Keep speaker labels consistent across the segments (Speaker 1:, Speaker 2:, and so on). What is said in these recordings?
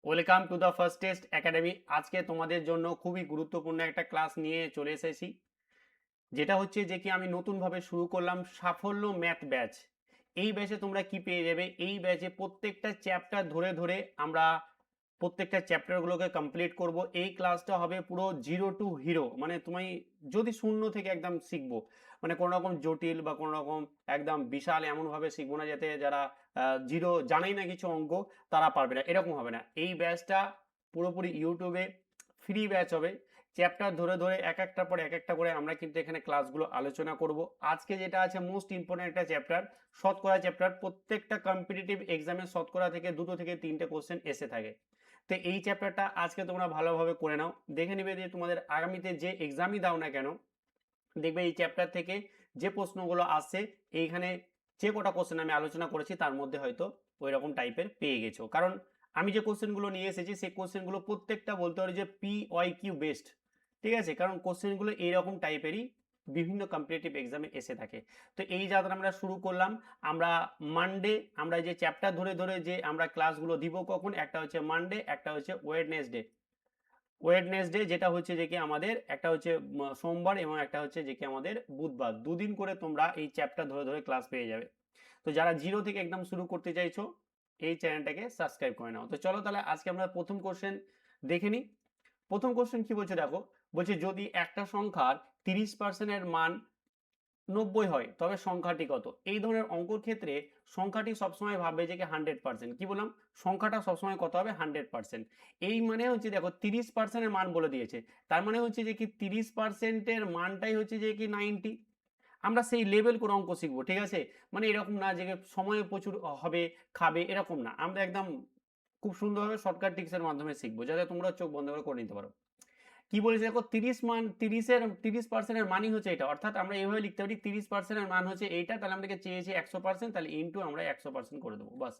Speaker 1: Welcome to the first test academy. আজকে তোমাদের জন্য খুবই গুরুত্বপূর্ণ একটা ক্লাস নিয়ে চলে এসেছি, যেটা হচ্ছে যে কি আমি নতুনভাবে শুরু করলাম সাফল্য ম্যাথ ব্যাচ। এই ব্যাচে তোমরা কি পেয়ে যাবে, এই ব্যাচে প্রত্যেকটা চ্যাপ্টার ধরে ধরে আমরা প্রত্যেকটা চ্যাপ্টারগুলোকে কমপ্লিট করব। এই ক্লাসটা হবে পুরো জিরো টু হিরো, মানে তুমি যদি শূন্য থেকে একদম শিখবো, মানে কোনো রকম জটিল বা কোনো রকম একদম বিশাল এমনভাবে শিখবো না যাতে যারা জিরো জানেই না কিছু অঙ্ক তারা পারবে না, এরকম হবে না। এই ব্যাচটা পুরোপুরি ইউটিউবে ফ্রি ব্যাচ হবে। চ্যাপ্টার ধরে ধরে এক একটা পর এক একটা করে আমরা কিন্তু এখানে ক্লাসগুলো আলোচনা করব। আজকে যেটা আছে মোস্ট ইম্পর্টেন্ট একটা চ্যাপ্টার, শতকরা চ্যাপ্টার। প্রত্যেকটা কম্পিটিটিভ এক্সামে শতকরা থেকে 2 থেকে 3টে কোশ্চেন এসে থাকে। তো এই চ্যাপ্টারটা আজকে তোমরা ভালোভাবে করে নাও, দেখে নিবে যে তোমাদের আগামীতে যে এক্সামই দাও না কেন, দেখবে এই চ্যাপ্টার থেকে যে প্রশ্নগুলো আসছে এইখানে যে কটা কোশ্চেন আমি আলোচনা করেছি তার মধ্যে হয়তো ওই রকম টাইপের পেয়ে গেছো। কারণ আমি যে কোশ্চেনগুলো নিয়ে এসেছি সেই কোশ্চেনগুলো প্রত্যেকটা বলতে পারি যে PYQ বেস্ট, ঠিক আছে? কারণ কোশ্চেনগুলো এইরকম টাইপেরই বিভিন্ন কম্পিটিটিভ এক্সামে এসে থাকে। তো এই যাত্রা আমরা শুরু করলাম। আমরা মানডে আমরা যে চ্যাপ্টার ধরে ধরে যে আমরা ক্লাসগুলো দিব, কখন একটা হচ্ছে মানডে, একটা হচ্ছে ওয়েডনেসডে। ওয়েডনেসডে যেটা হচ্ছে যে কি আমাদের একটা হচ্ছে সোমবার এবং একটা হচ্ছে যে কি আমাদের বুধবার, দুদিন করে তোমরা এই চ্যাপ্টার ধরে ধরে ক্লাস পেয়ে যাবে। তো যারা জিরো থেকে একদম শুরু করতে চাইছো এই চ্যানেলটাকে সাবস্ক্রাইব করে নাও। তো চলো তাহলে আজকে আমরা প্রথম কোশ্চেন দেখে নিই। প্রথম কোশ্চেন কি বলছে দেখো, বলছে যদি একটা সংখ্যার 30% মান 90 হয় তবে সংখ্যাটি কত? এই ধরনের অঙ্কর ক্ষেত্রে সংখ্যাটি সবসময় ভাববে যে কি 100%। কি বললাম? সংখ্যাটা সবসময় কত হবে? 100%। এই মানে হচ্ছে দেখো 30%-এর মান বলে দিয়েছে, তার মানে হচ্ছে যে কি 30%-এর মানটাই হচ্ছে যে কি 90। আমরা সেই লেভেল করে অঙ্ক শিখবো, ঠিক আছে? মানে এরকম না যে সময় প্রচুর হবে, খাবে, এরকম না। আমরা একদম খুব সুন্দরভাবে শর্টকাট ট্রিক্সের মাধ্যমে শিখবো, যাতে তোমরা চোখ বন্ধ করে নিতে পারো। কি বলেছে দেখো, 30% এর মানই হচ্ছে এটা, অর্থাৎ আমরা এইভাবে লিখতে পারি 30% এর মান হচ্ছে এইটা, তাহলে আমাদেরকে চেয়েছে 100%, তাহলে ইনটু আমরা 100% করে দেবো, বাস।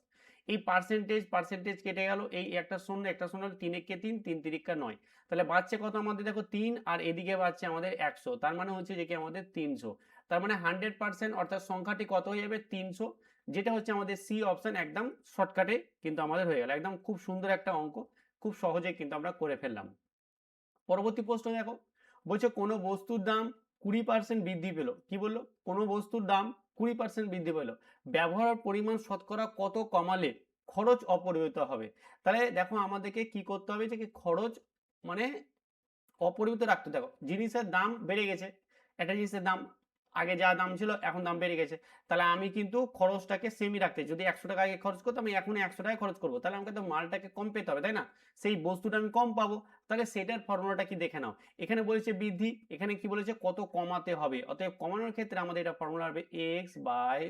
Speaker 1: এই পার্সেন্টেজ পার্সেন্টেজ কেটে গেল, এই একটা শূন্য একটা শূন্য, 3 একে 3, 3 তিরিকা 9, তাহলে বাড়ছে কত আমাদের দেখো 3, আর এদিকে বাড়ছে আমাদের 100, তার মানে হচ্ছে যে কি আমাদের 300। তার মানে 100%, অর্থাৎ সংখ্যাটি কত হয়ে যাবে? 300, যেটা হচ্ছে আমাদের সি অপশন। একদম শর্টকাটে কিন্তু আমাদের হয়ে গেল, একদম খুব সুন্দর একটা অঙ্ক, খুব সহজে কিন্তু আমরা করে ফেললাম। পরবর্তী প্রশ্ন দেখো, বলছে কোনো বস্তুর দাম 20% বৃদ্ধি পেল। কি বললো? কোনো বস্তুর দাম 20% বৃদ্ধি পেল, ব্যবহারের পরিমাণ শতকরা কত কমালে খরচ অপরিবর্তিত হবে? তাহলে দেখো আমাদেরকে কি করতে হবে, যে কি খরচ মানে অপরিবর্তিত রাখতে। দেখো জিনিসের দাম বেড়ে গেছে, একটা জিনিসের দাম আগে যা দাম ছিল এখন দাম বেড়ে গেছে, তাহলে আমি কিন্তু খরচটাকে সেমই রাখতে, যদি 100 টাকা আগে খরচ করতাম আমি এখন 100 টাকা খরচ করবো, তাহলে আমাকে তো মালটাকে কম পেতে হবে, তাই না? সেই বস্তুটা আমি কম পাবো, তাহলে সেটার ফর্মুলাটা কি দেখে নাও। এখানে বলেছে বৃদ্ধি, এখানে কি বলেছে কত কমাতে হবে, অতএব কমানোর ক্ষেত্রে আমাদের এটা ফর্মুলা হবে x by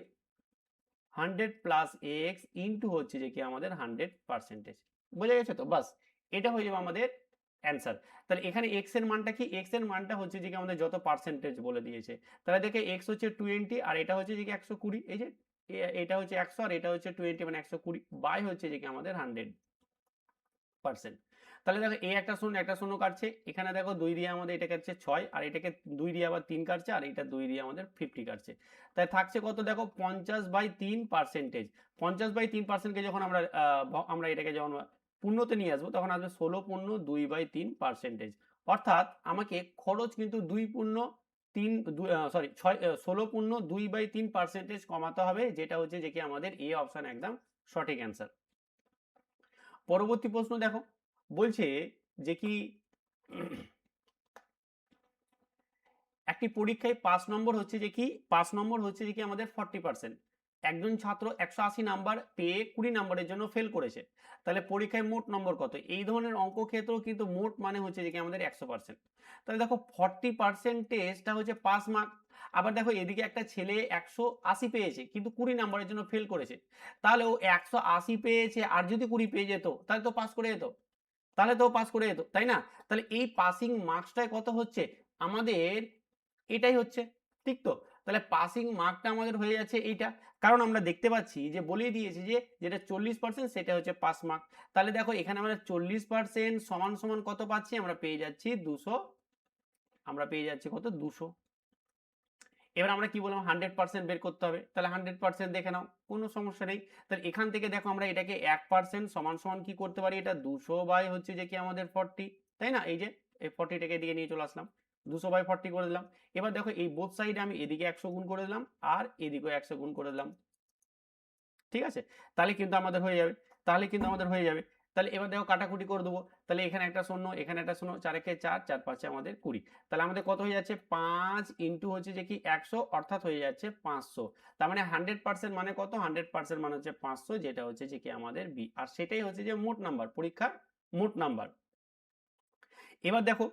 Speaker 1: 100 plus x into হচ্ছে যে কি আমাদের 100%। বোঝা গেছে তো? বাস, এটা হয়ে যাবে আমাদের অ্যান্সার। তাহলে এখানে x এর মানটা কি? x এর মানটা হচ্ছে যে কি আমাদের যত পার্সেন্টেজ বলে দিয়েছে, তাহলে দেখে x হচ্ছে 20 আর এটা হচ্ছে যে কি 120, এই যে এটা হচ্ছে 100 আর এটা হচ্ছে 20, মানে 120 বাই হচ্ছে যে কি আমাদের 100%। তাহলে দেখো এই একটা শূন্য একটা শূন্য কাটছে, এখানে দেখো 2 দিয়ে আমাদের এটা কাটছে 6, আর এটাকে 2 দিয়ে আবার 3 কাটছে, আর এটা 2 দিয়ে আমাদের 50 কাটছে। তাই থাকছে কত দেখো 50/3%। 50/3%কে যখন আমরা এটাকে যখন পূর্ণতে নিয়ে আসবো তখন আসবে 16 পূর্ণ 2/3%। অর্থাৎ আমাকে খরচ কিন্তু 2 পূর্ণ 3 সরি 16 পূর্ণ 2/3% কমাতে হবে, যেটা হচ্ছে যে কি আমাদের এ অপশন একদম সঠিক অ্যান্সার। পরবর্তী প্রশ্ন দেখো, বলছে যে কি একটি পরীক্ষায় 5 নম্বর হচ্ছে যে কি আমাদের 40%। একজন ছাত্র 180 নাম্বার পেয়ে 20 নম্বরের জন্য ফেল করেছে, তাহলে পরীক্ষায় মোট নম্বর কত? এই ধরনের অঙ্ক ক্ষেত্রেও কিন্তু মোট মানে হচ্ছে যে কি আমাদের 100%। তাহলে দেখো 40%টা হচ্ছে 5 মার্ক। আবার দেখো এদিকে একটা ছেলে 180 পেয়েছে কিন্তু 20 নম্বরের জন্য ফেল করেছে, তাহলে ও 180 পেয়েছে আর যদি 20 পেয়ে যেত তাহলে তো পাস করে যেত, তাই না? তাহলে এই পাসিং মার্কসটাই কত হচ্ছে আমাদের, এটাই হচ্ছে, ঠিক তো? তাহলে পাসিং মার্কটা আমাদের হয়ে যাচ্ছে এইটা, কারণ আমরা দেখতে পাচ্ছি যে বলেই দিয়েছি যে যেটা 40% সেটা হচ্ছে পাস মার্ক। তাহলে দেখো এখানে আমরা 40% সমান সমান কত পাচ্ছি, আমরা পেয়ে যাচ্ছি 200, আমরা পেয়ে যাচ্ছি কত 200। এবার আমরা কি বললাম 100% বের করতে হবে, তাহলে 100% দেখে নাও, কোনো সমস্যা নেই। তাহলে এখান থেকে দেখো আমরা এটাকে 1% সমান সমান কি করতে পারি, এটা 200 বাই হচ্ছে যে কি আমাদের 40, তাই না? এই যে এই 40 টাকে এদিকে নিয়ে চলে আসলাম, 200 বাই 40 করে দিলাম। এবার দেখো এই বোথ সাইডে আমি এদিকে 100 গুণ করে দিলাম আর এদিকেও 100 গুণ করে দিলাম, ঠিক আছে? তাহলে কিন্তু আমাদের হয়ে যাবে, তাহলে কিন্তু আমাদের হয়ে যাবে। তাহলে এবার দেখো কাটাকুটি করে দেবো, তাহলে এখানে একটা শূন্য, এখানে একটা শূন্য, 4 একে 4, 4 5 এ আমাদের 20। তাহলে আমাদের কত হয়ে যাচ্ছে, 5 ইন্টু হচ্ছে যে কি 100, অর্থাৎ হয়ে যাচ্ছে 500। তার মানে 100% মানে কত, 100% মানে হচ্ছে 500, যেটা হচ্ছে যে কি আমাদের বি, আর সেটাই হচ্ছে যে মোট নাম্বার, পরীক্ষার মোট নাম্বার। এবার দেখো,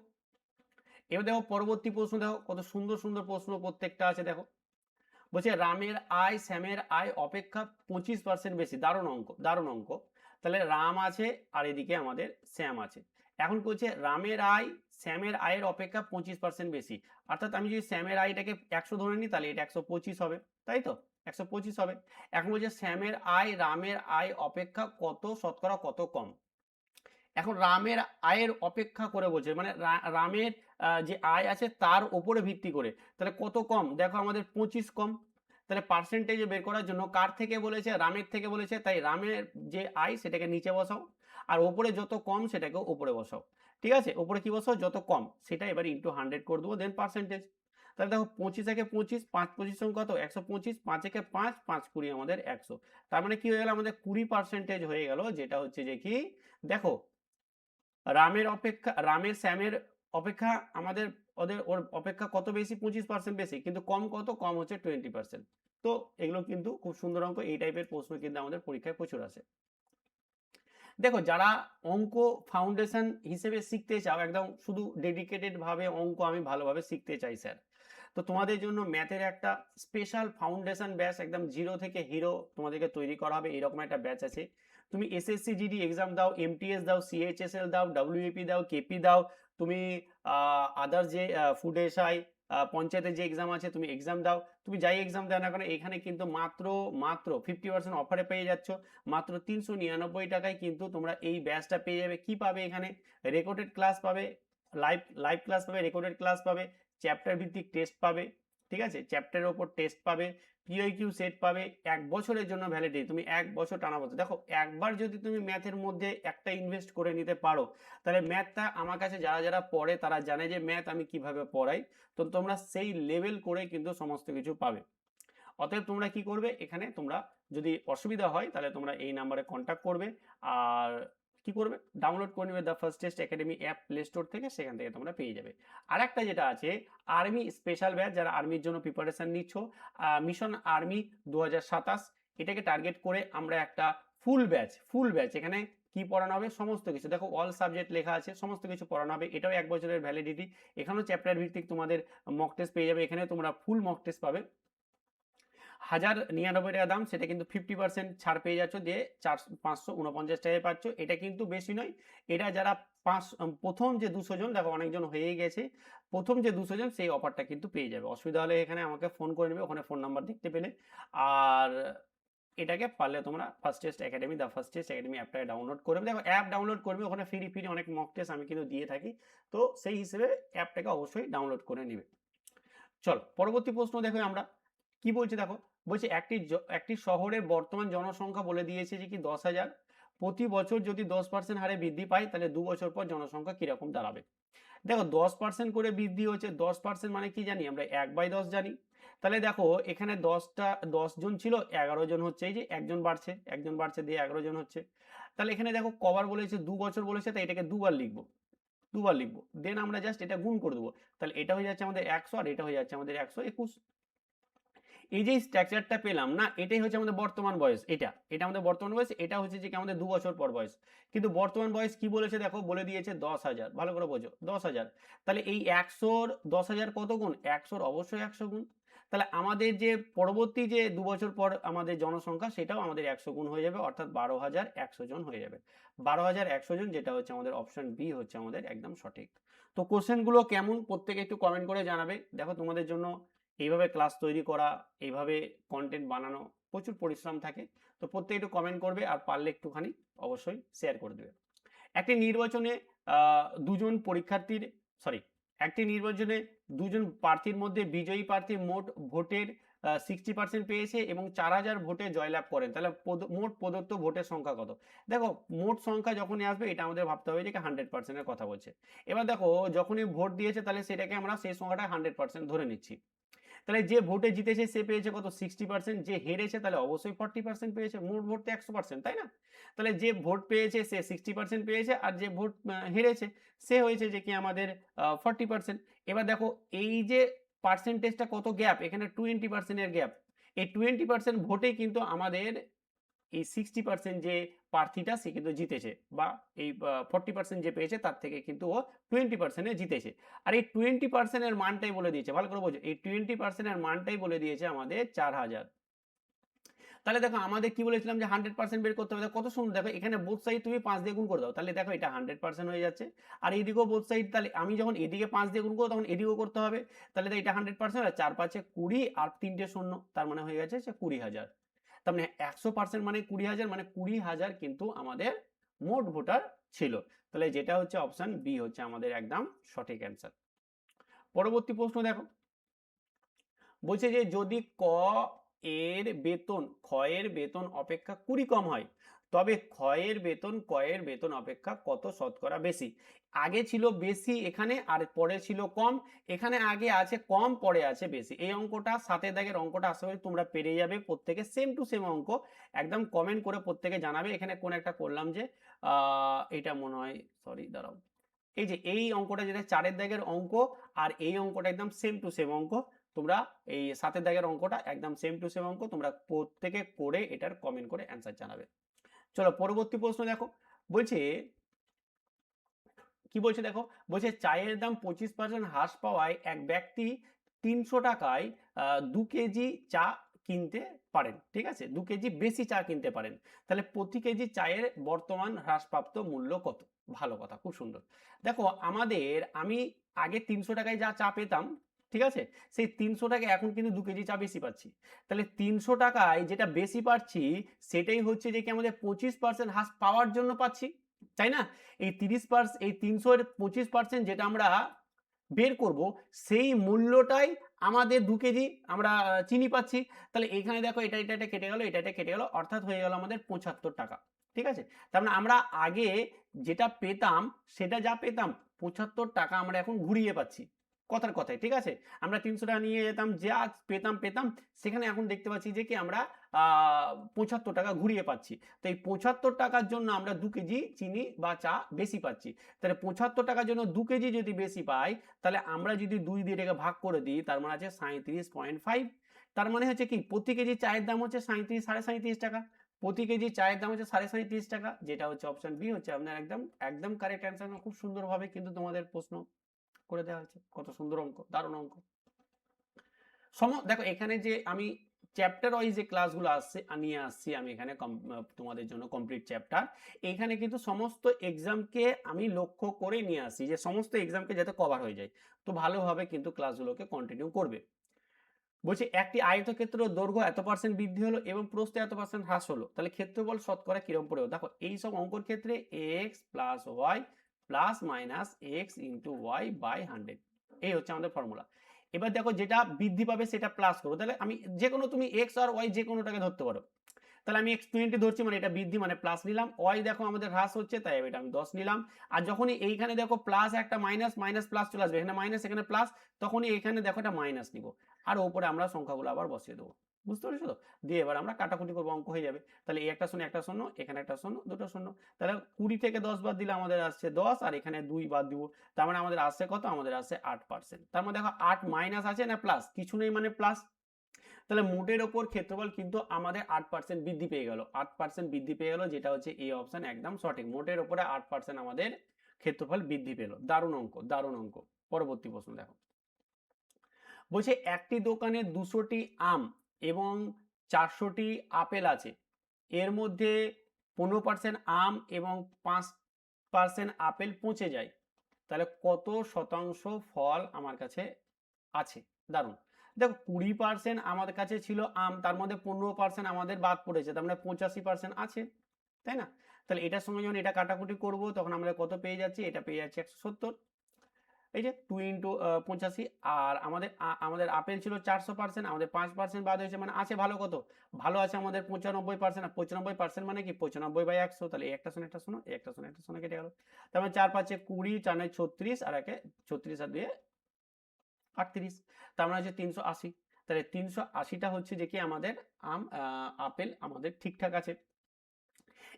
Speaker 1: এবার দেখো পরবর্তী প্রশ্ন, দেখো কত সুন্দর সুন্দর প্রশ্ন প্রত্যেকটা আছে। দেখো বলছে রামের আয় শ্যামের আয় অপেক্ষা 25% বেশি, দারুণ অঙ্ক, দারুণ অঙ্ক। তাহলে রাম আছে আর এদিকে আমাদের শ্যাম আছে। এখন বলছে রামের আয় শ্যামের আয়ের অপেক্ষা 25% বেশি, অর্থাৎ আমি যদি শ্যামের আয়টাকে 100 ধরে নিই, তাহলে এটা 125 হবে, তাই তো? 125 হবে। এখন বলছে শ্যামের আয় রামের আয় অপেক্ষা কত শতকরা কত কম। এখন রামের আয়ের অপেক্ষা করে বলছে, মানে রামের যে আয় আছে তার উপরে ভিত্তি করে, তাহলে কত কম, দেখো আমাদের 25 কম। তাহলে পার্সেন্টেজে বের করার জন্য কার থেকে বলেছে, রামের থেকে বলেছে, তাই রামের যে আয় সেটাকে নিচে বসাও, আর ওপরে যত কম সেটাকে উপরে বসাও, ঠিক আছে? উপরে কি বসাও, যত কম সেটা এবার ইন্টু 100 করে দেবো, দেন পার্সেন্টেজ। তাহলে দেখো 25 একে 25, 5 25 কত 125, 5 একে 5, 5 20 আমাদের 100। তার মানে কি হয়ে গেল, আমাদের 20% হয়ে গেল, যেটা হচ্ছে যে কি দেখো রামের অপেক্ষা, রামের শ্যামের অপেক্ষা আমাদের, ওদের ওর অপেক্ষা কত বেশি, 25% বেশি, কিন্তু কম কত, কম হচ্ছে 20%। তো এগুলো কিন্তু খুব সুন্দর অঙ্ক, এই টাইপের প্রশ্ন কিন্তু আমাদের পরীক্ষায় প্রচুর আসে। দেখো যারা অঙ্ক ফাউন্ডেশন হিসেবে শিখতে চাও, একদম শুধু ডেডিকেটেড ভাবে অঙ্ক আমি ভালোভাবে শিখতে চাই স্যার, তো তোমাদের জন্য ম্যাথের একটা স্পেশাল ফাউন্ডেশন ব্যাচ, একদম জিরো থেকে হিরো তোমাদেরকে তৈরি করা হবে, এরকম একটা ব্যাচ আছে। তুমি এসএসসি জিডি এক্সাম দাও, এমটিএস দাও, সিএইচএসএল দাও, ডাব্লিউএপি দাও, কেপি দাও, তুমি আদার যে ফুড এসআই পঞ্চায়েতের যে এক্সাম আছে তুমি এক্সাম দাও, তুমি যাই এক্সাম দাও না কেন, এখানে কিন্তু মাত্র মাত্র 50% অফারে পেয়ে যাচ্ছ, মাত্র 399 টাকায় কিন্তু তোমরা এই ব্যাচটা পেয়ে যাবে। কি পাবে এখানে, রেকর্ডেড ক্লাস পাবে, লাইভ লাইভ ক্লাস পাবে, রেকর্ডেড ক্লাস পাবে, চ্যাপ্টার ভিত্তিক টেস্ট পাবে, ঠিক আছে? চ্যাপ্টারের ওপর টেস্ট পাবে, পিওকিউ সেট পাবে, 1 বছরের জন্য ভ্যালিডিটি, তুমি 1 বছর টানা বলতে, দেখো একবার যদি তুমি ম্যাথের মধ্যে একটা ইনভেস্ট করে নিতে পারো, তাহলে ম্যাথটা আমার কাছে যারা যারা পড়ে তারা জানে যে ম্যাথ আমি কিভাবে পড়াই, তো তোমরা সেই লেভেল করে কিন্তু সমস্ত কিছু পাবে। অতএব তোমরা কি করবে, এখানে তোমরা যদি অসুবিধা হয় তাহলে তোমরা এই নাম্বারে কন্ট্যাক্ট করবে, আর কি করবে, ডাউনলোড করে নেবে the first test academy app play store থেকে, সেখান থেকে তোমরা পেয়ে যাবে। আর একটা যেটা আছে আর্মি স্পেশাল ব্যাচ, যারা আর্মির জন্য প্রিপারেশন নিচ্ছ, মিশন আর্মি 2027, এটাকে টার্গেট করে আমরা একটা ফুল ব্যাচ এখানে কি পড়ানো হবে, সমস্ত কিছু দেখো অল সাবজেক্ট লেখা আছে, সমস্ত কিছু পড়ানো হবে, এটাও 1 বছরের ভ্যালিডিটি, এখানেও চ্যাপ্টার ভিত্তিক তোমাদের মক টেস্ট পেয়ে যাবে, এখানে তোমরা ফুল মক টেস্ট পাবে। 1099 টাকা দাম, সেটা কিন্তু 50% ছাড় পেয়ে যাচ্ছ, দিয়ে 549 টাকায় পাচ্ছ, এটা কিন্তু বেশি নয়। এটা যারা প্রথম যে 200 জন, দেখো অনেকজন হয়ে গেছে, প্রথম যে 200 জন সেই অফারটা কিন্তু পেয়ে যাবে। অসুবিধা হলে এখানে আমাকে ফোন করে নেবে, ওখানে ফোন নাম্বার দেখতে পেলে। আর এটাকে পারলে তোমরা first test academy the first test academy অ্যাপটাকে ডাউনলোড করবে, দেখো অ্যাপ ডাউনলোড করবে, ওখানে ফ্রি ফ্রি অনেক মক টেস্ট আমি কিন্তু দিয়ে থাকি, তো সেই হিসেবে অ্যাপটাকে অবশ্যই ডাউনলোড করে নিবে। চল পরবর্তী প্রশ্ন দেখো আমরা কি বলছে, দেখো বলছে একটি শহরের বর্তমান জনসংখ্যা বলে দিয়েছে যে কি 10,000, প্রতি বছর যদি 10% হারে বৃদ্ধি পায় তাহলে 2 বছর পর জনসংখ্যা কিরকম দাঁড়াবে। দেখো 10% করে বৃদ্ধি হচ্ছে, 10% মানে কি জানি আমরা, 1/10 জানি। তাহলে দেখো এখানে 10 জন ছিল, 11 জন হচ্ছে, এই যে একজন বাড়ছে, একজন বাড়ছে দিয়ে 11 জন হচ্ছে। তাহলে এখানে দেখো কবার বলেছে, 2 বছর বলেছে, তাই এটাকে দুবার লিখবো, দুবার লিখবো, দেন আমরা জাস্ট এটা গুণ করে দেবো, তাহলে এটা হয়ে যাচ্ছে আমাদের 100 আর এটা হয়ে যাচ্ছে আমাদের 121। এই যে স্ট্রাকচারটা পেলাম না, এটাই হচ্ছে আমাদের বর্তমান বয়স, এটা এটা আমাদের বর্তমান বয়স, এটা হচ্ছে যে কি আমাদের 2 বছর পর বয়স। কিন্তু বর্তমান বয়স কি বলেছে, দেখো বলে দিয়েছে 10,000, ভালো করে বোঝো 10,000। তাহলে এই 100-র 10,000 কত গুণ, 100-র অবশ্যই 100 গুণ। তাহলে আমাদের যে পরবর্তী যে 2 বছর পর আমাদের জনসংখ্যা, সেটাও আমাদের 100 গুণ হয়ে যাবে, অর্থাৎ 12,100 জন হয়ে যাবে, 12,100 জন, যেটা হচ্ছে আমাদের অপশন বি হচ্ছে আমাদের একদম সঠিক। তো কোশ্চেনগুলো কেমন প্রত্যেকে একটু কমেন্ট করে জানাবে। দেখো তোমাদের জন্য এইভাবে ক্লাস তৈরি করা, এইভাবে কন্টেন্ট বানানো প্রচুর পরিশ্রম থাকে, তো প্রত্যেকে একটু কমেন্ট করবে, আর পারলে একটুখানি অবশ্যই শেয়ার করে দেবে। একটি নির্বাচনে দুজন পরীক্ষার্থীর, সরি, একটি নির্বাচনে দুজন প্রার্থীর মধ্যে বিজয়ী প্রার্থী মোট ভোটের 60% পেয়েছে এবং 4000 ভোটে জয়লাভ করেন, তাহলে মোট প্রদত্ত ভোটের সংখ্যা কত? দেখো মোট সংখ্যা যখনই আসবে এটা আমাদের ভাবতে হবে যে 100% এর কথা বলছে। এবার দেখো যখনই ভোট দিয়েছে তাহলে সেটাকে আমরা সেই সংখ্যাটা 100% ধরে নিচ্ছি। তাহলে যে ভোটে জিতেছে সে পেয়েছে কত? 60%। যে হেরেছে তাহলে অবশ্যই 40% পেয়েছে। মোট ভোট তো 100%, তাই না? তাহলে যে ভোট পেয়েছে সে 60% পেয়েছে, আর যে ভোট হেরেছে সে হয়েছে যে কি আমাদের 40%। এবার দেখো এই যে পার্সেন্টেজটা কত গ্যাপ, এখানে 20% এর গ্যাপ। এই 20% ভোটেই কিন্তু আমাদের এই 60% যে প্রার্থীটা সে কিন্তু জিতেছে, বা এই 40% যে পেয়েছে তার থেকে কিন্তু ও 20% এ জিতেছে। আর এই 20% এর মানটাই বলে দিয়েছে, ভালো করে বোঝো, এই 20% এর মানটাই বলে দিয়েছে আমাদের 4000। তাহলে দেখো আমাদের কি বলেছিলাম যে 100% বের করতে হবে। কত সুন্দর, দেখো এখানে বোথ সাইড তুমি 5 দিয়ে গুণ করে দাও, তাহলে দেখো এটা 100% হয়ে যাচ্ছে। আর এইদিকেও বোথ সাইড, তাহলে আমি যখন এদিকে 5 দিয়ে গুণ করবো তখন এদিকেও করতে হবে, তাহলে এটা 100%, আর 4 5 20 আর 3টে শূন্য, তার মানে হয়ে গেছে 20,000। তার মানে 100% মানে 20,000, মানে 20,000 কিন্তু আমাদের মোট ভোটার ছিল। তাহলে যেটা হচ্ছে অপশন বি হচ্ছে আমাদের একদম সঠিক অ্যান্সার। পরবর্তী প্রশ্ন দেখো, বলছে যে যদি ক এর বেতন খ এর বেতন অপেক্ষা 20 কম হয়, তবে খ এর বেতন ক এর বেতন অপেক্ষা কত শতকরা বেশি? আগে ছিল বেশি এখানে, আর পরে ছিল কম। এখানে আগে আছে কম, পরে আছে বেশি। এই অঙ্কটা 7 দাগের অঙ্কটা আশা করি তোমরা পেরে যাবে প্রত্যেকে, সেম টু সেম অঙ্ক। একদম কমেন্ট করে প্রত্যেকে জানাবে। এখানে কোন একটা করলাম যে এটা মনে হয়, সরি দাঁড়াও, এই যে এই অঙ্কটা যেটা 4 দাগের অঙ্ক, আর এই অঙ্কটা একদম সেম টু সেম অঙ্ক। তোমরা এই 7 দাগের অঙ্কটা একদম সেম টু সেম অঙ্ক, তোমরা প্রত্যেকে করে এটার কমেন্ট করে অ্যান্সার জানাবে। চলো পরবর্তী প্রশ্ন দেখো, বলছে কি বলছে দেখো, বলছে চায়ের দাম 25% হ্রাস পাওয়ায় এক ব্যক্তি 300 টাকায় 2 কেজি চা কিনতে পারেন, ঠিক আছে, 2 কেজি বেশি চা কিনতে পারেন, তাহলে প্রতি কেজি চায়ের বর্তমান হ্রাসপ্রাপ্ত মূল্য কত? ভালো কথা, খুব সুন্দর। দেখো আমি আগে 300 টাকায় যা চা পেতাম, ঠিক আছে, সেই 300 টাকা এখন কিন্তু 2 কেজি চা বেশি পাচ্ছি। তাহলে 300 টাকায় যেটা বেশি পাচ্ছি সেটাই হচ্ছে যে কি আমাদের 25% হ্রাস পাওয়ার জন্য পাচ্ছি, তাই না? এই 30%, এই 300 এর 25% যেটা আমরা বের করব, সেই মূল্যটাই আমাদের 2 কেজি আমরা চিনি পাচ্ছি। তাহলে এখানে দেখো এটা কেটে গেল, এটা কেটে গেল, অর্থাৎ হয়ে গেল আমাদের 75 টাকা। ঠিক আছে? তার মানে আমরা আগে যেটা পেতাম, সেটা যা পেতাম 75 টাকা আমরা এখন ঘুরিয়ে পাচ্ছি। কথার কথায়, ঠিক আছে? আমরা 300 টাকা নিয়ে যেতাম, যা পেতাম, সেখানে এখন দেখতে পাচ্ছি যে কি আমরা 75 টাকা ঘুরিয়ে পাচ্ছি। তো এই 75 টাকার জন্য আমরা 2 কেজি চিনি বা চা বেশি পাচ্ছি। তাহলে 75 টাকার জন্য 2 কেজি যদি বেশি পাই, তাহলে আমরা যদি 2 দিয়ে এটাকে ভাগ করে দিই, তার মানে আছে 37.5। তার মানে হচ্ছে কি প্রতি কেজি চায়ের দাম হচ্ছে 37.5 টাকা। প্রতি কেজি চায়ের দাম হচ্ছে 37.5 টাকা, যেটা হচ্ছে অপশন বি হচ্ছে আপনার একদম একদম কারেক্ট অ্যান্সার। খুব সুন্দরভাবে কিন্তু তোমাদের প্রশ্ন করে দেওয়া হয়েছে। কত সুন্দর অঙ্ক, দারুণ অঙ্ক। দেখো এখানে যে আমি চ্যাপ্টার ওয়াইজ যে ক্লাসগুলো আসছে নিয়ে আসছি, আমি এখানে তোমাদের জন্য কমপ্লিট চ্যাপ্টার, এখানে কিন্তু সমস্ত এক্সামকে আমি লক্ষ্য করে নিয়ে আসছি যে সমস্ত এক্সামকে যাতে কভার হয়ে যায়। তো ভালোভাবে কিন্তু ক্লাসগুলোকে কন্টিনিউ করবে। বলছি একটি আয়তক্ষেত্র দৈর্ঘ্য এত পার্সেন্ট বৃদ্ধি হলো এবং প্রস্থ এত পার্সেন্ট হ্রাস হলো, তাহলে ক্ষেত্রফল শতকরা কিরকম পড়ে? দেখো এই সব অঙ্কর ক্ষেত্রে x plus y plus minus x into y by 100, এই হচ্ছে আমাদের ফর্মুলা। এবার দেখো যেটা বৃদ্ধি পাবে সেটা প্লাস করো, তাহলে আমি যে কোনো, তুমি এক্স আর ওয়াই যে কোনোটাকে ধরতে পারো। তাহলে আমি এক্স 20 ধরছি, মানে এটা বৃদ্ধি মানে প্লাস নিলাম। ওয়াই দেখো আমাদের হ্রাস হচ্ছে, তাই এটা আমি 10 নিলাম। আর যখনই এইখানে দেখো প্লাস একটা মাইনাস, মাইনাস প্লাস চলে আসবে, এখানে মাইনাস এখানে প্লাস, তখনই এখানে দেখো এটা মাইনাস নিব, আর উপরে আমরা সংখ্যাগুলো আবার বসিয়ে দেবো। বুঝতে পেরেছো তো? দিয়ে এবার আমরা কাটাকুটি করবো, অঙ্ক হয়ে যাবে। তাহলে এই একটা শূন্য একটা শূন্য, এখানে একটা শূন্য দুটো শূন্য, তাহলে 20 থেকে 10 বাদ দিলে আমাদের আসছে 10, আর এখানে 2 বাদ দিব, তার মানে আমাদের আসছে কত? আমাদের আসছে 8%। তার মানে দেখো 8 মাইনাস আছে না প্লাস, কিছু নেই মানে প্লাস। তাহলে মোটের ওপর ক্ষেত্রফল কিন্তু আমাদের 8% বৃদ্ধি পেয়ে গেল, 8% বৃদ্ধি পেয়ে গেল, যেটা হচ্ছে এই অপশন একদম সঠিক। মোটের ওপরে 8% আমাদের ক্ষেত্রফল বৃদ্ধি পেল। দারুণ অঙ্ক, দারুণ অঙ্ক। পরবর্তী প্রশ্ন দেখো, বলছে একটি দোকানে 200টি আম এবং 400টি আপেল আছে, এর মধ্যে 15% আম এবং 5% আপেল পচে যায়, তাহলে কত শতাংশ ফল আমার কাছে আছে? দারুণ। দেখো 20% আমাদের কাছে ছিল আম, তার মধ্যে 15% আমাদের বাদ পড়েছে, তার মানে 85% আছে, তাই না? তাহলে এটার সঙ্গে যখন এটা কাটাকুটি করব তখন আমরা কত পেয়ে যাচ্ছি? এটা পেয়ে যাচ্ছি 170। এই যে 2 ইন্টু 85, আর আমাদের আপেল ছিল 400%, আমাদের 5% বাদ হয়েছে, মানে আছে ভালো কত, ভালো আছে আমাদের 95%। আর 95% মানে কি 95/100, তাহলে এই একটা শূন্য একটা শূন্য, এই একটা শূন্য একটা শূন্য কেটে গেল। তার মানে 4 5 20, 4 9 36, আর একে 36 আর 2 38, তার মানে হচ্ছে 380। তাহলে 380টা হচ্ছে যে কি আমাদের আপেল আমাদের ঠিকঠাক আছে।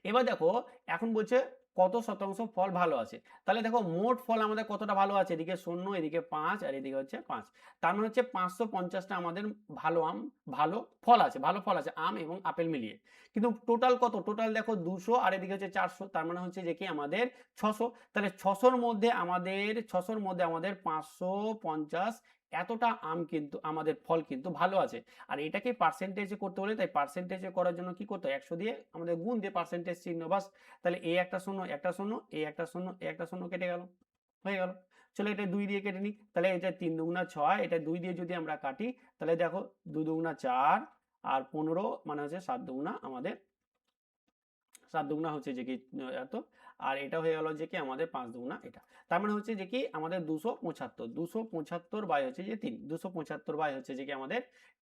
Speaker 1: এবার দেখো, এখন বলছে কত শতাংশ ফল ভালো আছে। তাহলে দেখো মোট ফল আমাদের কতটা ভালো আছে, এদিকে 0, এদিকে 5, আর এদিকে হচ্ছে 5। তার মানে হচ্ছে 550টা আমাদের ভালো ভালো ফল আছে, ভালো ফল আছে আম এবং আপেল মিলিয়ে। কিন্তু টোটাল কত, টোটাল দেখো 200, আর এদিকে হচ্ছে 400, তার মানে হচ্ছে যে কি আমাদের 600। তাহলে 600-র মধ্যে আমাদের 550 এতটা আম কিন্তু আমাদের ফল কিন্তু ভালো আছে। আর এটাকে পার্সেন্টেজে করতে হলে, তাই পার্সেন্টেজে করার জন্য কি করতে হয়, 100 দিয়ে আমাদের গুণ দিয়ে পার্সেন্টেজ চিহ্ন, বাস। তাহলে এই একটা শূন্য, একটা শূন্য, এই একটা শূন্য, এই একটা শূন্য কেটে গেল, হয়ে গেল। চলো এটা 2 দিয়ে কেটে নিই, তাহলে এটা 3 দুগুণা 6, এটা 2 দিয়ে যদি আমরা কাটি, তাহলে দেখো 2 দুগুণা 4, আর 15 মানে হচ্ছে 7 দুগুণা আমাদের 7 দুগুণা হচ্ছে যে কি এত, আর এটা হয়ে গেল যে কি আমাদের 5 দুগুণা এটা। তার মানে হচ্ছে যে কি আমাদের 275 বাই হচ্ছে যে 3, 275 বাই হচ্ছে যে কি আমাদের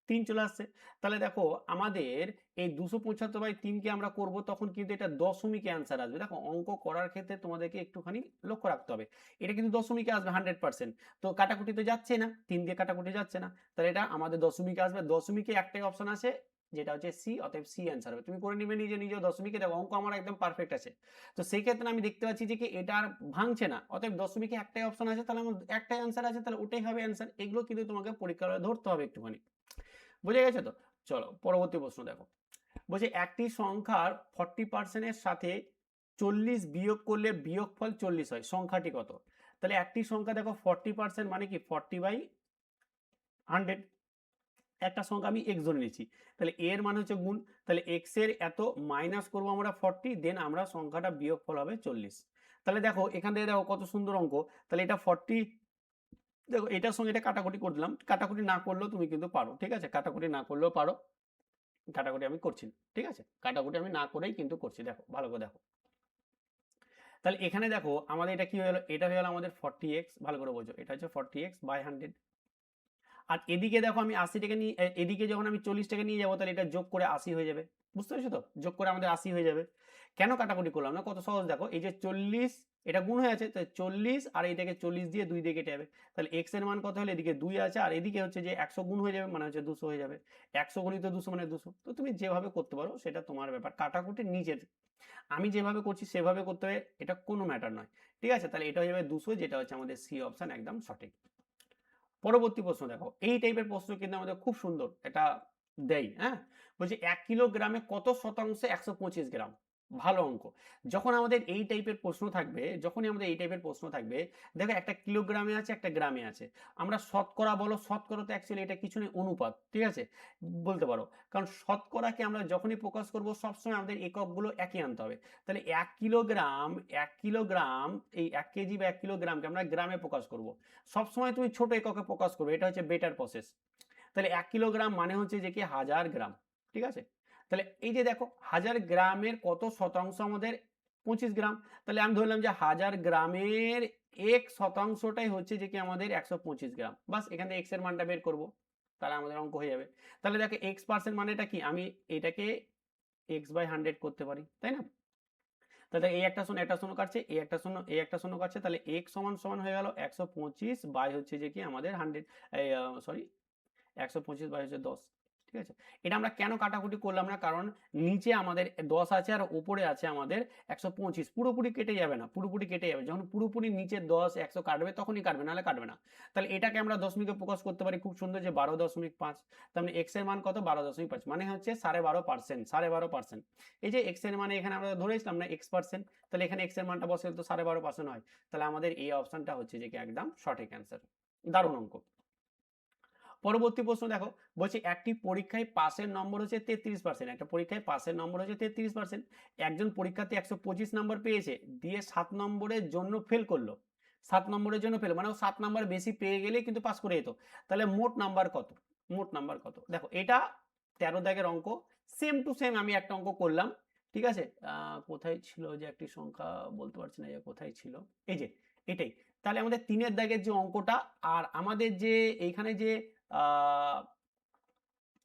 Speaker 1: 3 চলে আসছে। তাহলে দেখো আমাদের এই 275/3 কে আমরা করব, তখন কিন্তু এটা দশমিকে অ্যান্সার আসবে। দেখো অঙ্ক করার ক্ষেত্রে তোমাদেরকে একটুখানি লক্ষ্য রাখতে হবে, এটা কিন্তু দশমিকে আসবে 100%। তো কাটাকুটি তো যাচ্ছে না, 3 দিয়ে কাটাকুটি যাচ্ছে না, তাহলে এটা আমাদের দশমিকে আসবে। দশমিকে একটাই অপশন আছে, যেটা হচ্ছে সি, অতএব সি অ্যান্সার হবে। তুমি করে নিবে নিজে দশমিকে, দেখো অঙ্ক আমার একদম পারফেক্ট আছে। তো সেই ক্ষেত্রে আমি দেখতে পাচ্ছি যে কি এটা আর ভাঙছে না, অতএব দশমিকে একটাই অপশন আছে, তাহলে আমার একটাই অ্যান্সার আছে, তাহলে ওটাই হবে অ্যান্সার। এগুলো কিন্তু তোমাকে পরীক্ষার হলে ধরতে হবে একটুখানি, বুঝে গেছে তো? চলো পরবর্তী প্রশ্ন দেখো, বলছে একটি সংখ্যার 40% এর সাথে 40 বিয়োগ করলে বিয়োগফল 40 হয়, সংখ্যাটি কত? তাহলে একটি সংখ্যা দেখো 40% মানে কি 40/100, একটা সংখ্যা আমি x ধরে নিচ্ছি, তাহলে এর মানে হচ্ছে গুণ, তাহলে x এর এত মাইনাস করবো আমরা 40, দেন আমরা সংখ্যাটা বিয়োগফল হবে 40। তাহলে দেখো এখান থেকে দেখো কত সুন্দর অঙ্ক, তাহলে এটা 40, দেখো এটার সঙ্গে এটা কাটাকুটি করে দিলাম, কাটাকুটি না করলেও তুমি কিন্তু পারো, ঠিক আছে, কাটাকুটি না করলেও পারো, কাটাকুটি আমি করছি না, ঠিক আছে, কাটাকুটি আমি না করেই কিন্তু করছি, দেখো ভালো করে দেখো। তাহলে এখানে দেখো আমাদের এটা কি হয়ে গেল, এটা হয়ে গেল আমাদের 40x, ভালো করে বোঝো, এটা হচ্ছে 40x/100। আর এদিকে দেখো আমি 80 টাকা নিয়ে, এদিকে যখন আমি 40 টাকা নিয়ে যাবো, তাহলে এটা যোগ করে 80 হয়ে যাবে, বুঝতে পেরেছো তো? যোগ করে আমাদের 80 হয়ে যাবে। কেন কাটাকুটি করলাম না, কত সহজ দেখো, এই যে 40 এটা গুণ হয়ে আছে, তাই 40 আর এইটাকে 40 দিয়ে 2 দিয়ে কেটে যাবে, তাহলে x এর মান কত হলো, এদিকে 2 আছে, আর এদিকে হচ্ছে যে 100 গুণ হয়ে যাবে, মানে হচ্ছে 200 হয়ে যাবে। 100 গুণিত 200 মানে 200। তো তুমি যেভাবে করতে পারো সেটা তোমার ব্যাপার, কাটাকুটি নিজের, আমি যেভাবে করছি সেভাবে করতে হবে, এটা কোনো ম্যাটার নয়, ঠিক আছে। তাহলে এটা হয়ে যাবে 200, যেটা হচ্ছে আমাদের সি অপশন একদম সঠিক। পরবর্তী প্রশ্ন দেখো, এই টাইপের প্রশ্ন কিন্তু আমাদের খুব সুন্দর এটা দেয়, হ্যাঁ। বলছে 1 কিলোগ্রামে কত শতাংশে 125 গ্রাম, ভালো অঙ্ক। যখন আমাদের এই টাইপের প্রশ্ন থাকবে, যখনই আমাদের এই টাইপের প্রশ্ন থাকবে, দেখো একটা কিলোগ্রামে আছে, একটা গ্রামে আছে, আমরা শতকরা বলো, শতকরা তো অ্যাকচুয়ালি এটা কিছু নেই, অনুপাত, ঠিক আছে, বলতে পারো। কারণ শতকরাকে আমরা যখনই প্রকাশ করব, সবসময় আমাদের এককগুলো একই আনতে হবে। তাহলে 1 কিলোগ্রাম এই 1 কেজি বা 1 কিলোগ্রামকে আমরা গ্রামে প্রকাশ করব। সবসময় তুমি ছোট এককে প্রকাশ করবে, এটা হচ্ছে বেটার প্রসেস। তাহলে 1 কিলোগ্রাম মানে হচ্ছে যে কি 1000 গ্রাম, ঠিক আছে। তাহলে এই যে দেখো 1000 গ্রামের কত শতাংশ আমাদের 25 গ্রাম, তাহলে আমি ধরলাম যে 1000 গ্রামের 1 শতাংশটাই হচ্ছে যে কি আমাদের 125 গ্রাম, বাস এখান থেকে x এর মানটা বের করব, তাহলে আমাদের অঙ্ক হয়ে যাবে। তাহলে দেখো x% মানেটা কি, আমি এটাকে x/100 করতে পারি, তাই না? তাহলে এই একটা শূন্য একটা শূন্য কাটছে, এই একটা শূন্য এই একটা শূন্য কাটছে, তাহলে x সমান সমান হয়ে গেল 125 বাই হচ্ছে যে কি আমাদের 100, এই সরি 125 বাই হচ্ছে 10, ঠিক আছে। এটা আমরা কেন কাটাকুটি করলাম না, কারণ নিচে আমাদের 10 আছে আর উপরে আছে আমাদের 125, পুরোপুরি কেটে যাবে না, পুরোপুরি কেটে যাবে, যখন পুরোপুরি নিচে 10 100 কাটবে তখনই কাটবে, নাহলে কাটবে না। তাহলে এটাকে আমরা দশমিকে প্রকাশ করতে পারি খুব সুন্দর, যে 12.5, তার মানে x এর মান কত 12.5, মানে হচ্ছে 12.5%, 12.5%। এই যে x এর মানে এখানে আমরা ধরেছিলাম না x%, তাহলে এখানে x এর মানটা বসে তো 12.5% হয়, তাহলে আমাদের এই অপশনটা হচ্ছে যে কি একদম সঠিক অ্যান্সার। দারুণ অঙ্ক। পরবর্তী প্রশ্ন দেখো, বলছে একটি পরীক্ষায় পাসের নম্বর হচ্ছে 33%, একটা পরীক্ষায় পাসের নম্বর হচ্ছে 33%, একজন পরীক্ষার্থী 125 নম্বর পেয়েছে, দিয়ে 7 নম্বরের জন্য ফেল করলো, 7 নম্বরের জন্য ফেল মানে ও 7 নম্বর বেশি পেয়ে গেলে কিন্তু পাস করে যেত। তাহলে মোট নাম্বার কত, মোট নাম্বার কত? দেখো এটা 13 দাগের অঙ্ক, সেম টু সেম আমি একটা অঙ্ক করলাম, ঠিক আছে? কোথায় ছিল যে একটি সংখ্যা বলতে পারছি না যে কোথায় ছিল। এই যে এটাই। তাহলে আমাদের ৩ এর দাগের যে অঙ্কটা আর আমাদের যে এইখানে যে আ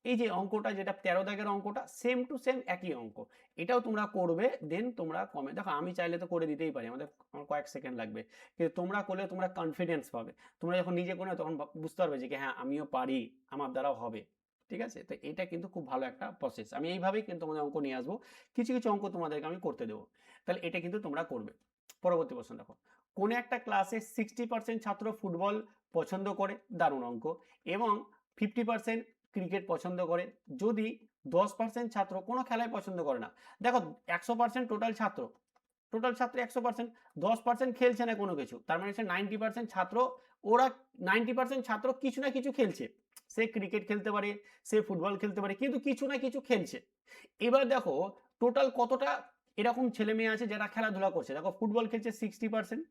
Speaker 1: এই যে অঙ্কটা যেটা ১৩ দাগের অঙ্কটা সেম টু সেম একই অঙ্ক। এটাও তোমরা করবে দেন তোমরা দেখো আমি চাইলে তো করে দিতেই পারি। আমার কয়েক সেকেন্ড লাগবে। কিন্তু তোমরা করলে তোমরা কনফিডেন্স পাবে। তোমরা যখন নিজে করবে তখন বুঝতে পারবে যে হ্যাঁ, আমিও পারি, আমার দ্বারাও হবে। ঠিক আছে? তো এটা কিন্তু খুব ভালো একটা প্রসেস। আমি এইভাবেই কিন্তু তোমাদের অঙ্ক নিয়ে আসবো। কিছু, কিছু অঙ্ক তোমাদেরকে আমি করতে দেব। তাহলে এটা কিন্তু তোমরা করবে। পরবর্তী প্রশ্ন দেখো। কোন একটা ক্লাসে 60% ছাত্র ফুটবল পছন্দ করে, দারুণ অঙ্ক, এবং 50% ক্রিকেট পছন্দ করে, যদি 10% ছাত্র কোনো খেলাই পছন্দ করে না। দেখো 100% টোটাল ছাত্র 100%, 10% খেলছে না কোনো কিছু, তার মানে হচ্ছে 90% ছাত্র, ওরা 90% ছাত্র কিছু না কিছু খেলছে। সে ক্রিকেট খেলতে পারে, সে ফুটবল খেলতে পারে, কিন্তু কিছু না কিছু খেলছে। এবার দেখো টোটাল কতটা এরকম ছেলে মেয়ে আছে যারা খেলাধুলা করছে। দেখো ফুটবল খেলছে 60%,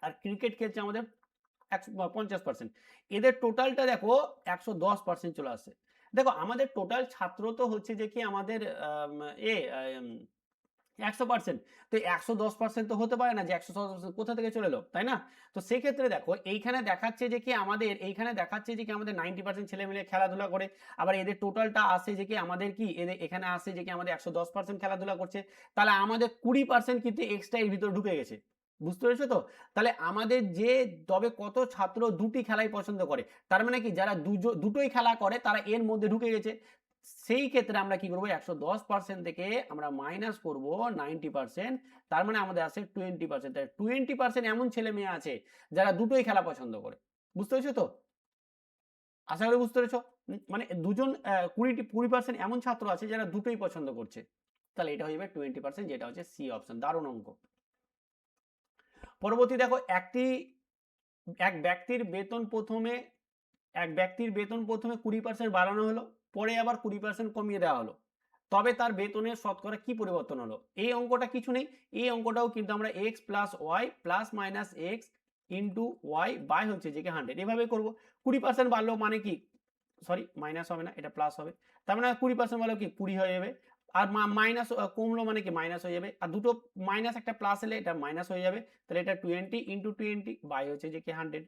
Speaker 1: আর ক্রিকেট খেলছে আমাদের 50%। এদের টোটালটা দেখো 110% চলে আসছে। দেখো আমাদের টোটাল ছাত্র তো হচ্ছে যে কি আমাদের আম এ আম 100%। তো 110% তো হতে পারে না যে 110% কোথা থেকে চলে এলো, তাই না? তো সেক্ষেত্রে দেখো এইখানে দেখাচ্ছে যে কি আমাদের 90% ছেলেমেয়ে খেলাধুলা করে। আবার এদের টোটালটা আসে যে কি আমাদের কি এদের এখানে আসে যে কি আমাদের 110% খেলাধুলা করছে। তাহলে আমাদের 20% কিন্তু এক্সট্রা এর ভিতরে ঢুকে গেছে। বুঝতে পেরেছো তো? তাহলে আমাদের যে তবে কত ছাত্র দুটি খেলাই পছন্দ করে। তার মানে কি যারা দুটোই খেলা করে তারা এর মধ্যে ঢুকে গেছে। সেই ক্ষেত্রে আমরা কি করব, 110% থেকে আমরা মাইনাস করব 90%, তার মানে আমাদের আসে 20%। তাই 20% এমন ছেলে মেয়ে আছে যারা দুটোই খেলা পছন্দ করে। বুঝতে পেরেছো তো? আশা করি বুঝতে পেরেছো। মানে দুজন 20% এমন ছাত্র আছে যারা দুটোই পছন্দ করছে। তাহলে এটা হয়ে যাবে 20%, যেটা হচ্ছে সি অপশন। দারুণ অঙ্ক। পরবর্তী দেখো, এক ব্যক্তির বেতন প্রথমে 20% বাড়ানো হলো, পরে আবার 20% কমিয়ে দেওয়া হলো। তবে তার বেতনের শতকরা কি পরিবর্তন হলো? এই অঙ্কটা কিছু নেই। এই অঙ্কটাও কিন্তু আমরা x plus y plus minus x into y by হচ্ছে যে 100 এভাবে করবো। 20% বাড়লো মানে কি, সরি মাইনাস হবে না, এটা প্লাস হবে। তার মানে 20% বাড়লো কি 20 হয়ে যাবে। আর মাইনাস কমলো মানে কি মাইনাস হয়ে যাবে। আর দুটো মাইনাস একটা প্লাস এলে এটা মাইনাস হয়ে যাবে। তাহলে এটা 20 ইন্টু 20 বাই হচ্ছে যে কি 100।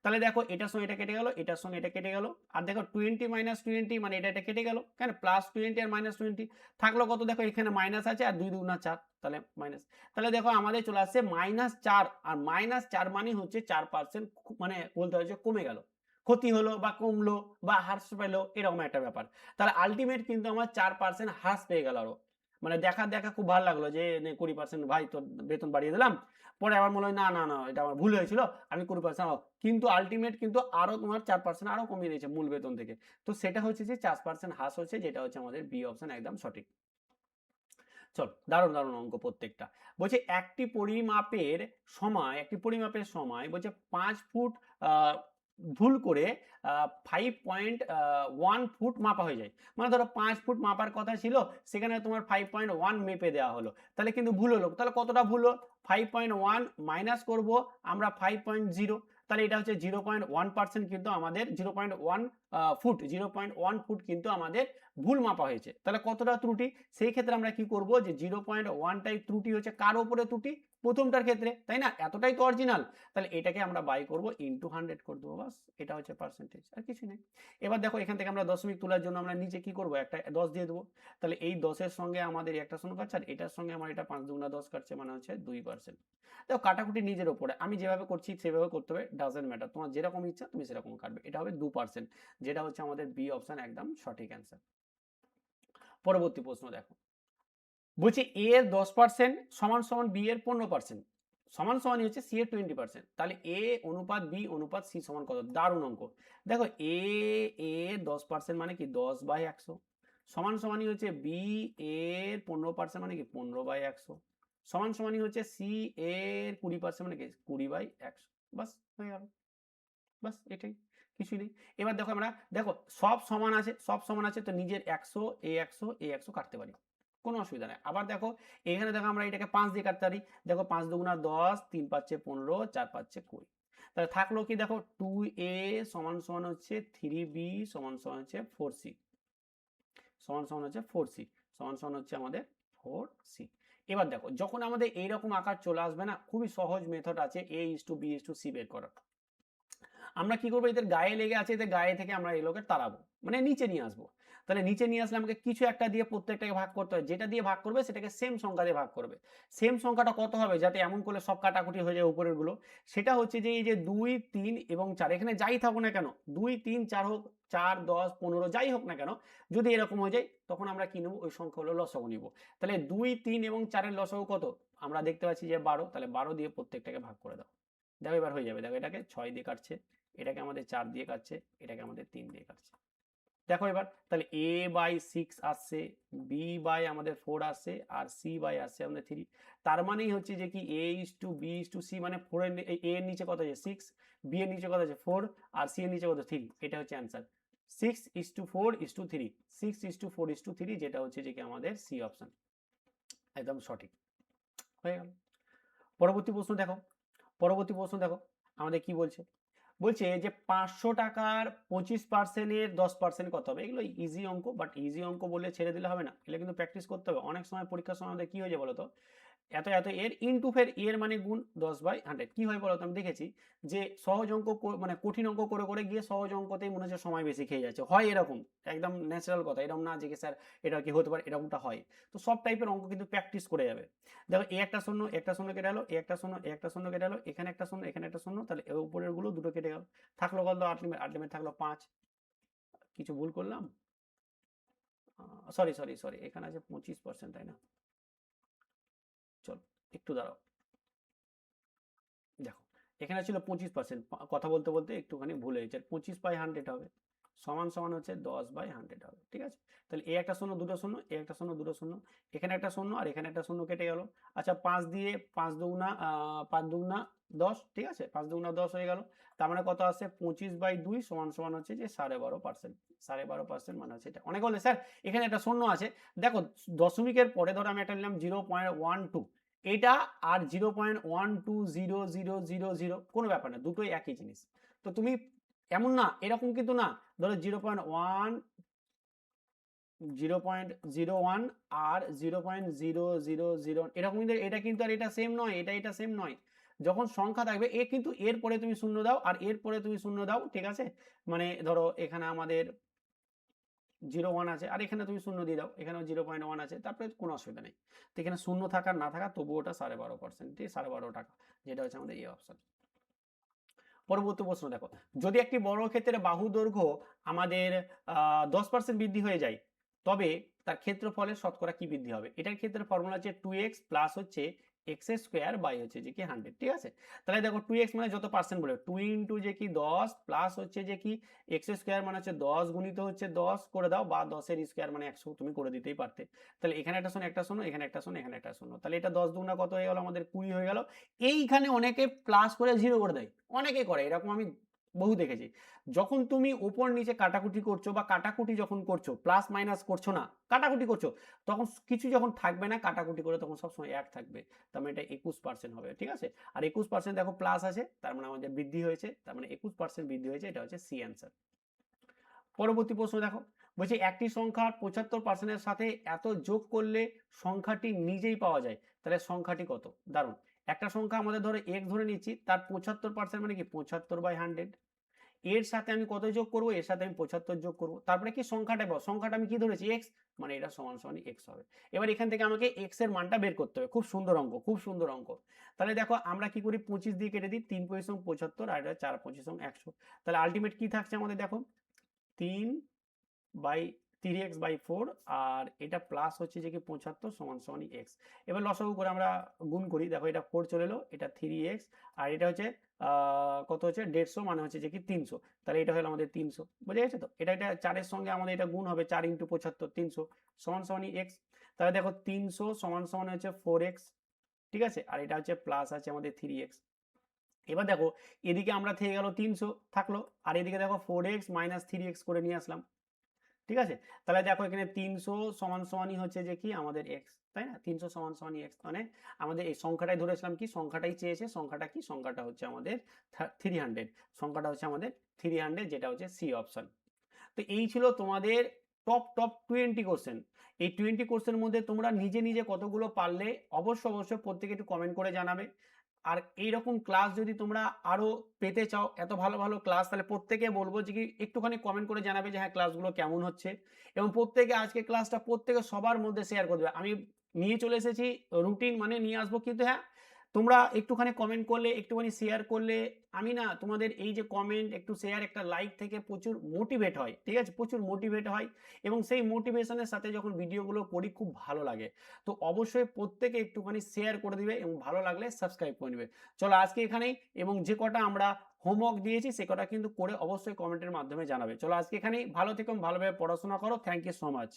Speaker 1: তাহলে দেখো এটার সঙ্গে এটা কেটে গেল, এটার সঙ্গে এটা কেটে গেল। আর দেখো 20 মাইনাস 20 মানে এটা কেটে গেল, কেন প্লাস 20 আর মাইনাস 20 থাকলো কত, দেখো এখানে মাইনাস আছে আর 2 দুগুণা 4, তাহলে মাইনাস। তাহলে দেখো আমাদের চলে আসছে -4, আর -4 মানে হচ্ছে 4%, মানে বলতে হচ্ছে কমে গেল, ক্ষতি হলো বা কমলো বা হ্রাস পেলো, এরকম একটা ব্যাপার। তাহলে আলটিমেট কিন্তু আমার 4% হ্রাস পেয়ে গেল আরো। মানে দেখা খুব ভালো লাগলো যে 20% ভাই তোর বেতন বাড়িয়ে দিলাম। পরে আবার মনে হয় না এটা আমার ভুল হয়েছিল, আমি 20% কিন্তু আলটিমেট কিন্তু আরো তোমার 4% আরো কমিয়ে দিয়েছে মূল বেতন থেকে। তো সেটা হচ্ছে যে 4% হ্রাস হচ্ছে, যেটা হচ্ছে আমাদের বি অপশন একদম সঠিক। চল, দারুণ দারুণ অঙ্ক প্রত্যেকটা। বলছে একটি পরিমাপের সময় বলছে 5 ফুট ভুল করে 5.1 ফুট মাপা হয়ে যায়। মানে ধরো 5 ফুট মাপার কথা ছিল, সেখানে তোমার 5.1 মেপে দেওয়া হলো, তাহলে কিন্তু ভুল হলো। তাহলে কতটা ভুল হলো? 5.1 মাইনাস করব আমরা 5.0, তাহলে এটা হচ্ছে 0.1% কিন্তু আমাদের 0.1 ফুট কিন্তু আমাদের ভুল মাপা হয়েছে। তাহলে কতটা ত্রুটি? সেই ক্ষেত্রে আমরা কি করব, যে 0.1টাই ত্রুটি হচ্ছে, কার উপরে ত্রুটি? প্রথমটার ক্ষেত্রে, তাই না? এতটাই তো অরিজিনাল। তাহলে এটাকে আমরা বাই করব, ইনটু 100 করে দেবো, বাস। এটা হচ্ছে পার্সেন্টেজ, আর কিছু নেই। এবার দেখো এখান থেকে আমরা দশমিক তোলার জন্য আমরা নিচে কি করব, একটা 10 দিয়ে দেবো। তাহলে এই 10-এর সঙ্গে আমাদের একটা শূন্য কাটছে, আর এটার সঙ্গে আমার এটা 5 দুগুণা 10 কাটছে, মানে হচ্ছে 2%। দেখো কাটাকুটি নিজের ওপরে, আমি যেভাবে করছি সেভাবে করতে হবে, ডাজেন্ট ম্যাটার, তোমার যেরকম ইচ্ছা তুমি সেরকম কাটবে। এটা হবে 2%, যেটা হচ্ছে আমাদের বি অপশন একদম সঠিক অ্যান্সার। পরবর্তী প্রশ্ন দেখো, বলছি এ এর 10% সমান সমান বি এর 15%, সমান সমানই হচ্ছে সি এর 20%। তাহলে এ অনুপাত বি অনুপাত সি সমান কত? দারুণ অঙ্ক। দেখো এ এর 10% মানে কি 10/100, সমান সমানই হচ্ছে বি এর 15% মানে কি 15/100, সমান সমানই হচ্ছে সি এর 20% মানে কি 20/100। বাস, হয়ে গেল। বাস এটাই, কিছুই নেই। এবার দেখো দেখো সব সমান আছে তো নিজের 100 এ 100 কাটতে পারি, কোনো অসুবিধা নেই। আবার দেখো এখানে দেখো আমরা এটাকে 5 দিয়ে কাটতে পারি। দেখো 5 দুগুণা 10, 3 পাঁচে 15, 4 পাঁচে 20। তাহলে থাকলো কি, দেখো 2a সমান সমান হচ্ছে 3b সমান সমান হচ্ছে 4c, সমান সমান হচ্ছে 4c, সমান সমান হচ্ছে আমাদের 4c। এবার দেখো যখন আমাদের এইরকম আকার চলে আসবে না, খুবই সহজ মেথড আছে a:b:c বের করার। আমরা কি করবো, এদের গায়ে লেগে আছে, এদের গায়ে থেকে আমরা এগুলোকে তাড়াবো, মানে নিচে নিয়ে আসবো। তাহলে নিচে নিয়ে আসলে আমাকে কিছু একটা দিয়ে প্রত্যেকটাকে ভাগ করতে হয়, যেটা দিয়ে ভাগ করবে সেটাকে সেম সংখ্যা দিয়ে ভাগ করবে। সেম সংখ্যাটা কত হবে, যাতে এমন করলে সব কাটাকুটি হয়ে যায় উপরের গুলো, সেটা হচ্ছে যে এই যে 2, 3 এবং 4, এখানে যাই থাকুক না কেন, 2, 3, 4 হোক, 4, 10, 15 যাই হোক না কেন, যদি এরকম হয়ে যায় তখন আমরা কি নেবো, ওই সংখ্যা হলো লসাগু নিব। তাহলে 2, 3 এবং 4 এর লসাগু কত, আমরা দেখতে পাচ্ছি যে 12, তাহলে 12 দিয়ে প্রত্যেকটাকে ভাগ করে দাও। দেখো এবার হয়ে যাবে। দেখো এটাকে 6 দিয়ে কাটছে, এটাকে আমাদের 4 দিয়ে কাটছে, এটাকে আমাদের 3 দিয়ে কাটছে। দেখো এবার তাহলে a/6 আসছে, b/ আমাদের 4 আসছে, আর c/ আসছে আমাদের 3। তার মানেই হচ্ছে যে কি a:b:c, মানে 4 এর a এর নিচে কত আছে 6, b এর নিচে কত আছে 4, আর c এর নিচে কত 3। এটা হচ্ছে অ্যান্সার 6:4:3, 6:4:3, যেটা হচ্ছে যে কি আমাদের সি অপশন একদম সঠিক হয়ে গেল। পরবর্তী প্রশ্ন দেখো, পরবর্তী প্রশ্ন দেখো আমাদের কি বলছে। বলছে যে 500 টাকার 25% এর 10% কত হবে। এগুলো ইজি অঙ্ক, বাট ইজি অঙ্ক বলে ছেড়ে দিলে হবে না, এগুলো কিন্তু প্র্যাকটিস করতে হবে। অনেক সময় পরীক্ষার সময় আমাদের কি হয়ে যায় বলতো, এত এত এর ইনটু ফের এর মানে গুণ 10/100 কি হয় বলতো, আমি দেখেছি যে সহজ অঙ্ক মানে কঠিন অঙ্ক করে করে গিয়ে সহজ অঙ্কতেই মনে হচ্ছে সময় বেশি খেয়ে যাচ্ছে, হয় এরকম একদম ন্যাচারাল কথা, এরকম না যে স্যার এটা কি হতে পারে, এরকমটা হয়। তো সব টাইপের অঙ্ক কিন্তু প্র্যাকটিস করে যাবে। দেখো এ একটা শূন্য, একটা শূন্য কেটে গেল, একটা শূন্য, একটা শূন্য কেটে গেল, এখানে একটা শূন্য, এখানে একটা শূন্য, তাহলে এর উপরের গুলো দুটো কেটে গেল, থাকলো কত আলটিমেট, আলটিমেট থাকলো 5। কিছু ভুল করলাম, সরি সরি সরি, এখানে আছে 25%, তাই না? চল একটু দাঁড়াও, দেখো এখানে ছিল 25%, কথা বলতে বলতে একটুখানি ভুল হয়েছে, 25/100 হবে, সমান সমান হচ্ছে 10/100 হবে, ঠিক আছে। তাহলে এ একটা শূন্য, দুটো শূন্য, এ একটা শূন্য, দুটো শূন্য, এখানে একটা শূন্য আর এখানে একটা শূন্য কেটে গেল। আচ্ছা 5 দিয়ে 5 দুগুণা 5 দুগুণা 10, ঠিক আছে, 5 দুগুণা 10 হয়ে গেল। তার মানে কত আসছে, 25/2 সমান সমান হচ্ছে যে 12.5%। 12.5% মানে হচ্ছে এটা। অনেক বলে স্যার এখানে একটা শূন্য আছে, দেখো দশমিকের পরে ধরো আমি একটা নিলাম 0.12, এটা আর 0.120000, কোনো ব্যাপার না, দুটোই একই জিনিস। তো তুমি এমন না, এরকম কিন্তু না, ধরো 0.01 আর 0.000 এরকম, কিন্তু এটা কিন্তু আর এটা সেম নয়, এটা সেম নয়। যখন সংখ্যা থাকবে এ কিন্তু এর পরে তুমি শূন্য দাও আর এর পরে তুমি শূন্য দাও, ঠিক আছে। মানে ধরো এখানে আমাদের 0.1 আছে আর এখানে তুমি শূন্য দিয়ে দাও, এখানেও 0.1 আছে, তারপরে কোনো অসুবিধা নেই। তো এখানে শূন্য থাকার না থাকা তবু ওটা 12.5%, 12.5 টাকা, যেটা হচ্ছে আমাদের এই অপশন। পরবর্তী প্রশ্ন দেখো, যদি একটি বর্গক্ষেত্রের বাহু দৈর্ঘ্য আমাদের 10% বৃদ্ধি হয়ে যায়, তবে তার ক্ষেত্রফলের শতকরা কি বৃদ্ধি হবে। এটার ক্ষেত্রে ফর্মুলা হচ্ছে 2x প্লাস হচ্ছে এক্স স্কোয়ার বাই হচ্ছে যে কি 100, ঠিক আছে। তাহলে দেখো 2x মানে যত পার্সেন্ট বলে 2 ইন্টু যে কি 10 প্লাস হচ্ছে যে কি এক্স স্কোয়ার মানে হচ্ছে 10 গুণিত হচ্ছে 10 করে দাও, বা 10 এর স্কোয়ার মানে 100, তুমি করে দিতেই পারতে। তাহলে এখানে একটা শূন্য, একটা শূন্য, এখানে একটা শূন্য, এখানে একটা শূন্য, তাহলে এটা 10 দুগুণা কত হয়ে গেল আমাদের 20 হয়ে গেল। এইখানে অনেকে প্লাস করে 0 করে দেয়, অনেকে করে এরকম, আমি বহু দেখেছি। যখন তুমি উপর নিচে কাটাকুটি করছো বা কাটাকুটি যখন করছো, প্লাস মাইনাস করছো না, কাটাকুটি করছো, তখন কিছু যখন থাকবে না কাটাকুটি করে, তখন সবসময় 1 থাকবে, তার মানে এটা 21% হবে, ঠিক আছে। আর 21% দেখো প্লাস আছে, তার মানে আমাদের বৃদ্ধি হয়েছে, তার মানে 21% বৃদ্ধি হয়েছে, এটা হচ্ছে সি অ্যান্সার। পরবর্তী প্রশ্ন দেখো, বলছে একটি সংখ্যার 75% এর সাথে এত যোগ করলে সংখ্যাটি নিজেই পাওয়া যায়, তাহলে সংখ্যাটি কত। দারুণ, একটা সংখ্যা আমাদের ধরো x ধরে নিচ্ছি, তার 75% মানে কি 75/100, এর সাথে আমি কত যোগ করব, এর সাথে আমি 75 যোগ করব, তারপরে কি সংখ্যাটা পাবো, সংখ্যাটা আমি কি ধরেছি x, মানে এটা সমান সমান x হবে। এবার এখান থেকে আমাকে x এর মানটা বের করতে হবে, খুব সুন্দর অঙ্ক, খুব সুন্দর অঙ্ক। তাহলে দেখো আমরা কি করি, 25 দিয়ে কেটে দিই, 3 পঁচিশ 75 আর এটা 4 পঁচিশ 100, তাহলে আলটিমেট কি থাকছে আমাদের, দেখো 3/3x/4, আর এটা প্লাস হচ্ছে যে কি 75 সমান সমান x। এবার লসাগু করে আমরা গুণ করি, দেখো এটা 4 চলে এলো, এটা 3x, আর এটা হচ্ছে কত হচ্ছে 150, মানে হচ্ছে যে কি 300, তাহলে এটা হলো আমাদের 300, বুঝে গেছে তো। এটা 4-এর সঙ্গে আমাদের এটা গুণ হবে, 4 × 75 300 সমান সমান x। তাহলে দেখো 300 সমান সমান হচ্ছে 4x, ঠিক আছে, আর এটা হচ্ছে প্লাস আছে আমাদের 3x। এবার দেখো এদিকে আমরা থেকে গেল 300 থাকলো, আর এদিকে দেখো 4x মাইনাস 3x করে নিয়ে আসলাম, ঠিক আছে। তাহলে দেখো এখানে 300 সমান সমানই হচ্ছে যে কি আমাদের x, তাই না, 300 সমান সমানই x, মানে আমাদের এই সংখ্যাটাই ধরেছিলাম, কি সংখ্যাটাই চেয়েছে, সংখ্যাটা কি, সংখ্যাটা হচ্ছে আমাদের 300, সংখ্যাটা হচ্ছে আমাদের 300, যেটা হচ্ছে সি অপশন। তো এই ছিল তোমাদের টপ 20 কোশ্চেন। এই 20 কোশ্চেনের মধ্যে তোমরা নিজে নিজে কতগুলো পারলে অবশ্যই প্রত্যেকে একটু কমেন্ট করে জানাবে। আর এইরকম ক্লাস যদি তোমরা আরো পেতে চাও, এত ভালো ভালো ক্লাস, তাহলে প্রত্যেকে বলবো যে কি একটুখানি কমেন্ট করে জানাবে যে হ্যাঁ ক্লাসগুলো কেমন হচ্ছে, এবং প্রত্যেকে আজকে ক্লাসটা প্রত্যেকে সবার মধ্যে শেয়ার করে দেবে। আমি নিয়ে চলে এসেছি রুটিন, মানে নিয়ে আসবো, কিন্তু হ্যাঁ তোমরা একটুখানি কমেন্ট করলে, একটুখানি শেয়ার করলে, আমি না তোমাদের এই যে কমেন্ট, একটু শেয়ার, একটা লাইক থেকে প্রচুর মোটিভেট হয়, ঠিক আছে, প্রচুর মোটিভেট হয়, এবং সেই মোটিভেশনের সাথে যখন ভিডিওগুলো করি খুব ভালো লাগে। তো অবশ্যই প্রত্যেকে একটুখানি শেয়ার করে দিবে এবং ভালো লাগলে সাবস্ক্রাইব করে নেবে। চলো আজকে এখানেই, এবং যে কটা আমরা হোমওয়ার্ক দিয়েছি সে কটা কিন্তু করে অবশ্যই কমেন্টের মাধ্যমে জানাবে। চলো আজকে এখানেই, ভালো থেকো, ভালোভাবে পড়াশোনা করো। Thank you so much.